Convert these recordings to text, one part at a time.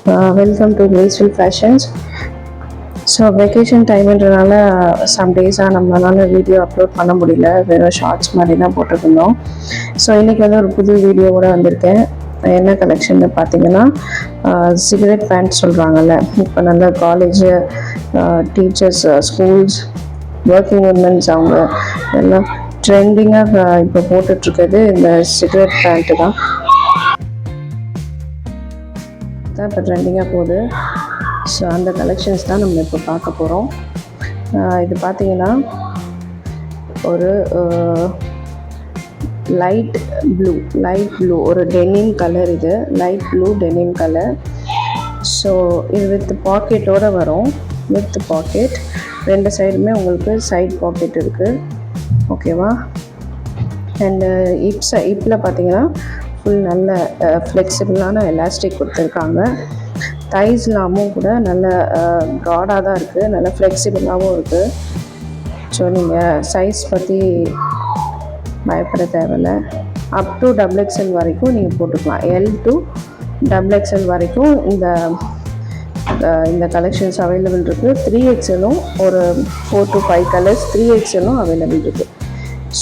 Welcome to graceful fashions. So vacation டைம்ன்றனால some டேஸாக நம்மளால வீடியோ அப்லோட் பண்ண முடியல, வெறும் ஷார்ட்ஸ் மாதிரி தான் போட்டிருந்தோம். ஸோ இன்றைக்கி வந்து ஒரு புது வீடியோவோட வந்திருக்கேன். என்ன கலெக்ஷன் பார்த்தீங்கன்னா, சிகரெட் பேண்ட் சொல்கிறாங்கல்ல, இப்போ நல்ல college, teachers, schools, working women's அவங்க எல்லாம் ட்ரெண்டிங்காக இப்போ போட்டுட்ருக்கிறது இந்த சிகரெட் பேண்ட்டு தான் இப்போ ட்ரெண்டிங்காக போகுது. ஸோ அந்த கலெக்ஷன்ஸ் தான் நம்ம இப்போ பார்க்க போகிறோம். இது பார்த்திங்கன்னா ஒரு லைட் ப்ளூ ஒரு டெனிம் கலர், இது light blue denim colour. So இது வித் பாக்கெட்டோடு வரும், வித் பாக்கெட், ரெண்டு சைடுமே உங்களுக்கு சைட் பாக்கெட் இருக்குது, ஓகேவா. அண்டு இப்பில் பார்த்தீங்கன்னா ஃபுல் நல்ல ஃப்ளெக்சிபிளான எலாஸ்டிக் கொடுத்துருக்காங்க. தைஸ்லாமும் கூட நல்ல ப்ராடாக தான் இருக்குது, நல்ல ஃப்ளெக்சிபிளாகவும் இருக்குது. ஸோ நீங்கள் சைஸ் பற்றி பயப்பட தேவையில்லை. அப் டு XXL வரைக்கும் நீங்கள் போட்டுக்கலாம். L to XXL வரைக்கும் இந்த கலெக்ஷன்ஸ் அவைலபிள் இருக்குது. 3XLம் ஒரு 4 to 5 கலர்ஸ் 3XLம் அவைலபிள் இருக்குது.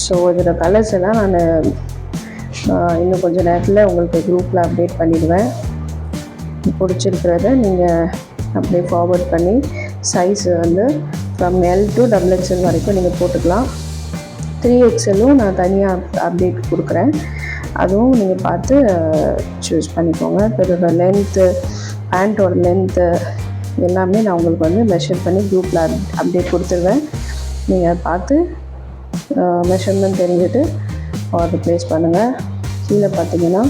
ஸோ இதோட கலர்ஸ் எல்லாம் நான் இன்னும் கொஞ்சம் நேரத்தில் உங்களுக்கு குரூப்பில் அப்டேட் பண்ணிடுவேன். பிடிச்சிருக்கிறத நீங்கள் அப்படியே ஃபார்வர்ட் பண்ணி சைஸ் வந்து ஃப்ரம் L to XXL வரைக்கும் நீங்கள் போட்டுக்கலாம். 3XLம் நான் தனியாக அப்டேட் கொடுக்குறேன், அதுவும் நீங்கள் பார்த்து சூஸ் பண்ணிக்கோங்க. இதோட லென்த்து, பேண்ட்டோட லென்த்து எல்லாமே நான் உங்களுக்கு வந்து மெஷர் பண்ணி குரூப்பில் அப்டேட் கொடுத்துருவேன். நீங்கள் அதை பார்த்து மெஷர்மெண்ட் தெரிஞ்சுட்டு ஆர்டர் ப்ளேஸ் பண்ணுங்கள். கீழே பார்த்தீங்கன்னா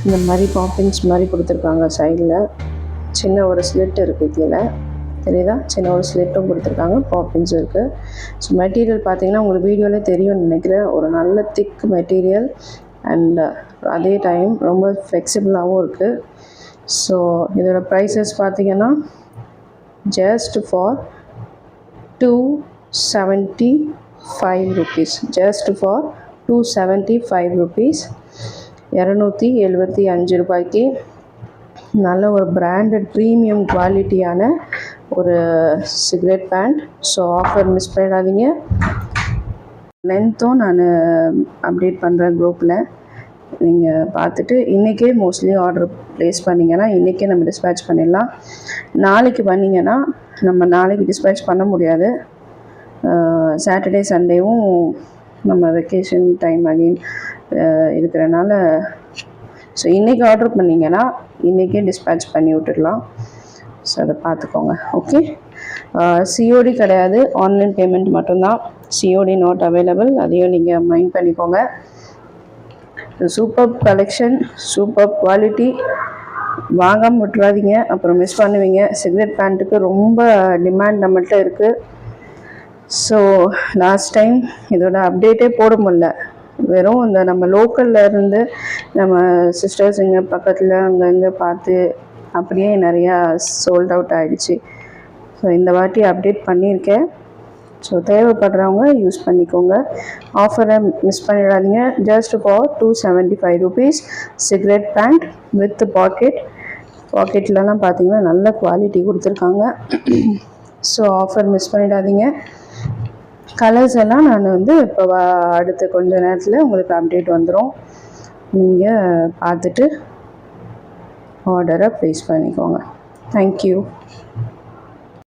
இந்த மாதிரி பாப்பின்ஸ் மாதிரி கொடுத்துருக்காங்க. சைடில் சின்ன ஒரு ஸ்லிட் இருக்குது, கீழே தெரியுதா, சின்ன ஒரு ஸ்லிட்டும் கொடுத்துருக்காங்க, பாப்பின்ஸ் இருக்குது. ஸோ மெட்டீரியல் பார்த்தீங்கன்னா உங்களுக்கு வீடியோவிலே தெரியும்னு நினைக்கிறேன். ஒரு நல்ல திக் மெட்டீரியல் அண்ட் அதே டைம் ரொம்ப ஃப்ளெக்சிபிளாகவும் இருக்குது. ஸோ இதோட ப்ரைஸஸ் பார்த்தீங்கன்னா just for 275 rupees, just for 275 rupees, 275 ரூபாய்க்கு நல்ல ஒரு பிராண்டட் ப்ரீமியம் குவாலிட்டியான ஒரு cigarette band. So offer miss பண்ணிடாதீங்க. லென்த்தும் நான் அப்டேட் பண்ணுறேன் குரூப்பில், நீங்கள் பார்த்துட்டு இன்றைக்கே மோஸ்ட்லி ஆர்டர் ப்ளேஸ் பண்ணிங்கன்னா இன்றைக்கே நம்ம டிஸ்பேட்ச் பண்ணிடலாம். நாளைக்கு பண்ணிங்கன்னா நம்ம நாளைக்கு டிஸ்பேட்ச் பண்ண முடியாது. சாட்டர்டே சண்டேவும் நம்ம வெக்கேஷன் டைம் அகைன் இருக்கிறனால, ஸோ இன்றைக்கி ஆர்டர் பண்ணிங்கன்னா இன்றைக்கே டிஸ்பேட்ச் பண்ணி விட்டுடலாம். ஸோ அதை பார்த்துக்கோங்க, ஓகே. சிஓடி கிடையாது, ஆன்லைன் பேமெண்ட் மட்டும்தான். சிஓடி நாட் அவைலபிள், அதையும் நீங்கள் மைண்ட் பண்ணிக்கோங்க. சூப்பர் கலெக்ஷன், சூப்பர் குவாலிட்டி, வாங்காமல் விட்டுறாதீங்க, அப்புறம் மிஸ் பண்ணுவீங்க. சிகரெட் பேண்ட்டுக்கு ரொம்ப டிமாண்ட் நம்மள்கிட்ட இருக்குது. ஸோ லாஸ்ட் டைம் இதோட அப்டேட்டே போட முடியல, வெறும் இந்த நம்ம லோக்கலில் இருந்து நம்ம சிஸ்டர்ஸ் இங்கே பக்கத்தில் அங்கங்கே பார்த்து அப்படியே நிறையா சோல்ட் அவுட் ஆகிடுச்சு. ஸோ இந்த வாட்டி அப்டேட் பண்ணியிருக்கேன். ஸோ தேவைப்படுறவங்க யூஸ் பண்ணிக்கோங்க, ஆஃபரை மிஸ் பண்ணிடாதீங்க. Just for 275 rupees cigarette pant with பாக்கெட்லலாம் பார்த்தீங்கன்னா நல்ல குவாலிட்டி கொடுத்துருக்காங்க. ஸோ ஆஃபர் மிஸ் பண்ணிடாதீங்க. கலர்ஸ் எல்லாம் நான் வந்து இப்போ அடுத்த கொஞ்ச நேரத்தில் உங்களுக்கு அப்டேட் வந்துடும். நீங்கள் பார்த்துட்டு ஆர்டரை ப்ளேஸ் பண்ணிக்கோங்க. தேங்க்யூ.